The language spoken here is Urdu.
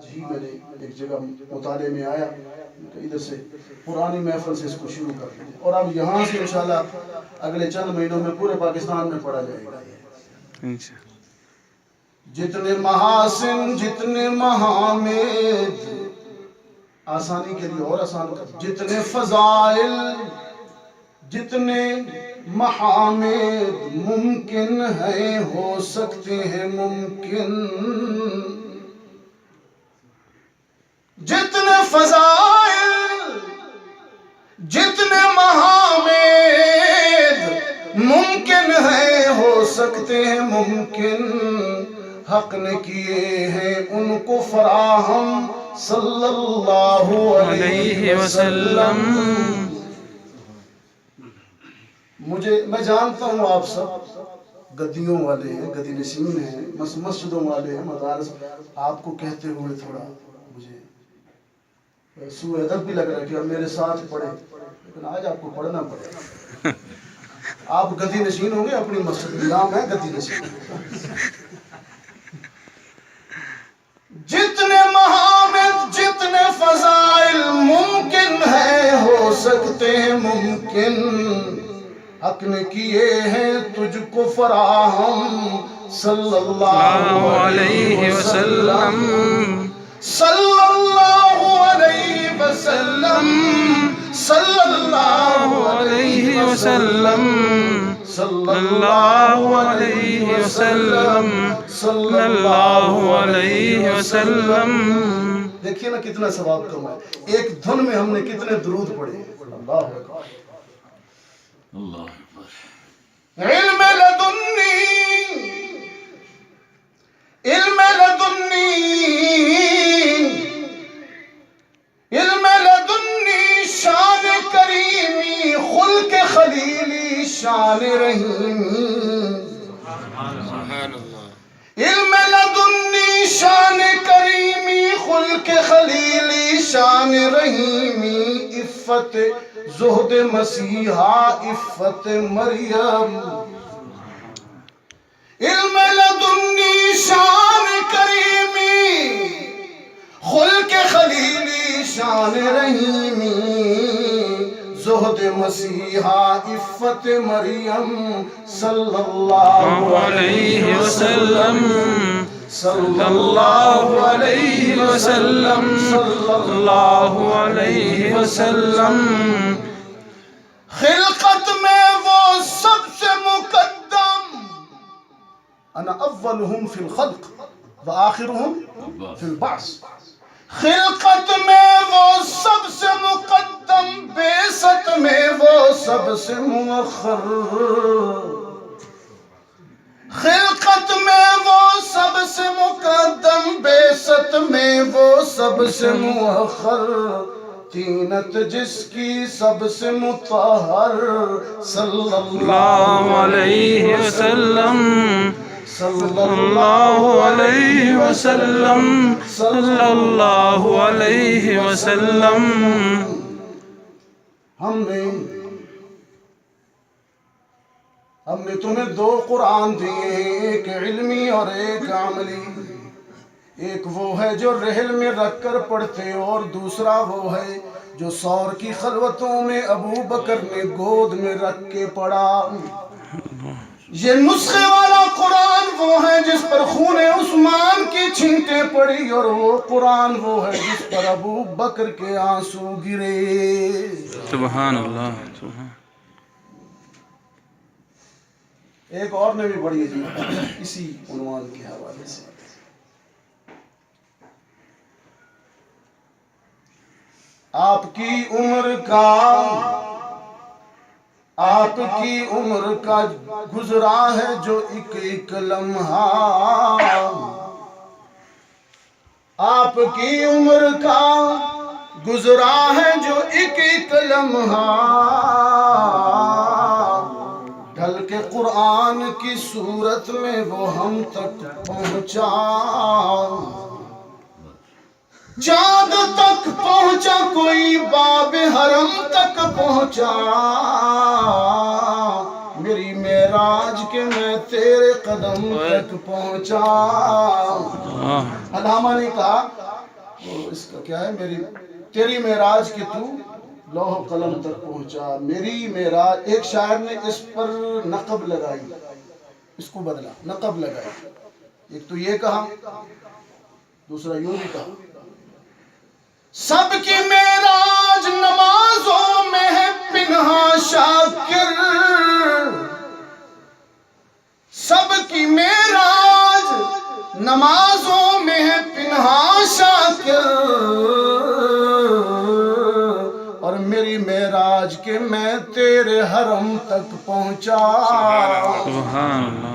ہی میں نے ایک جگہ مطالعے میں آیا کہ ادھر سے پرانی محفل سے اس کو شروع کر دیں اور اب یہاں سے انشاءاللہ اگلے چند مہینوں میں پورے پاکستان میں پڑھا جائے گا. جتنے محاسن جتنے محامد، آسانی کے لیے اور آسان کر، جتنے فضائل جتنے محامد ممکن ہیں ہو سکتے ہیں ممکن، جتنے فضائل جتنے محامد ممکن ہیں ہو سکتے ہیں ممکن، حق نے کیے ہیں ان کو فراہم صلی اللہ علیہ وسلم. میں جانتا ہوں آپ سب گدیوں والے ہیں، گدی نشین ہیں، مسجدوں والے ہیں، مدارس، آپ کو کہتے ہوئے تھوڑا مجھے سوء ادب بھی لگ رہا ہے کہ اب میرے ساتھ پڑھے، لیکن آج آپ کو پڑھنا پڑے گا. آپ گدی نشین ہوں گے اپنی مسجد میں، نام ہے گدی نشین. جتنے محامد جتنے فضائل ممکن ہے ہو سکتے ہیں ممکن، حق نے کیے ہیں تجھ کو فراہم صلی اللہ علیہ وسلم، صلی اللہ علیہ وسلم، صلی اللہ علیہ وسلم، صلی اللہ علیہ وسلم، صلی اللہ علیہ وسلم. دیکھیے نا کتنا ثواب کم ہے، ایک دھن میں ہم نے کتنے درود پڑھے. اللہ اکبر، اللہ اکبر. علم لدنی علم لدنی علم لدنی شان کریمی خلق خلیلی شان رحیمی. علم لدنی شان کریمی خلق خلیلی شان رحیمی، عفت زہد مسیحا عفت مریم. علم لدنی شان کریمی خلق خلیلی شان رحیمی، زہد مسیحا عفت مریم صلی اللہ علیہ وسلم، صلی اللہ علیہ وسلم، صلی اللہ علیہ وسلم. خلقت میں وہ سب سے مقدم، انا اولہم فی الخلق وآخرہم فی البعث. خلقت میں وہ سب سے مقدم، بعثت میں وہ سب سے مؤخر. خلقت میں وہ سب سے مقدم، بعثت میں وہ سب سے مؤخر، طینت جس کی سب سے مطہر صلی اللہ علیہ وسلم، صلی اللہ علیہ وسلم، صلی اللہ علیہ وسلم. ہم نے تمہیں دو قرآن دیے ہیں، ایک علمی اور ایک عملی. ایک وہ ہے جو رحل میں رکھ کر پڑھتے اور دوسرا وہ ہے جو سور کی خلوتوں میں ابو بکر نے گود میں رکھ کے پڑھا. یہ نسخے والا قرآن وہ ہے جس پر خون عثمان کی چھینٹیں پڑی، اور وہ قرآن وہ ہے جس پر ابو بکر کے آنسو گرے. سبحان اللہ، سبحان. ایک اور نے بھی پڑھی ہے جی اسی عنوان کے حوالے سے. آپ کی عمر کا گزرا ہے جو ایک ایک لمحہ، آپ کی عمر کا گزرا ہے جو ایک ایک لمحہ، ڈھل کے قرآن کی صورت میں وہ ہم تک پہنچا. چاند تک پہنچا کوئی باب حرم تک پہنچا، میری معراج کے میں تیرے قدم تک پہنچا. علامہ نے کہا وہ اس کا کیا ہے، تیری معراج کہ تو لوح و قلم تک پہنچا، میری معراج. ایک شاعر نے اس پر نقب لگائی، اس کو بدلا، نقب لگائی. ایک تو یہ کہا، دوسرا یوں بھی کہا، سب کی معراج نمازوں میں ہے پنہا شاکر، سب کی معراج نمازوں میں ہے پنہا شاکر، اور میری معراج کے میں تیرے حرم تک پہنچا. سبحان اللہ.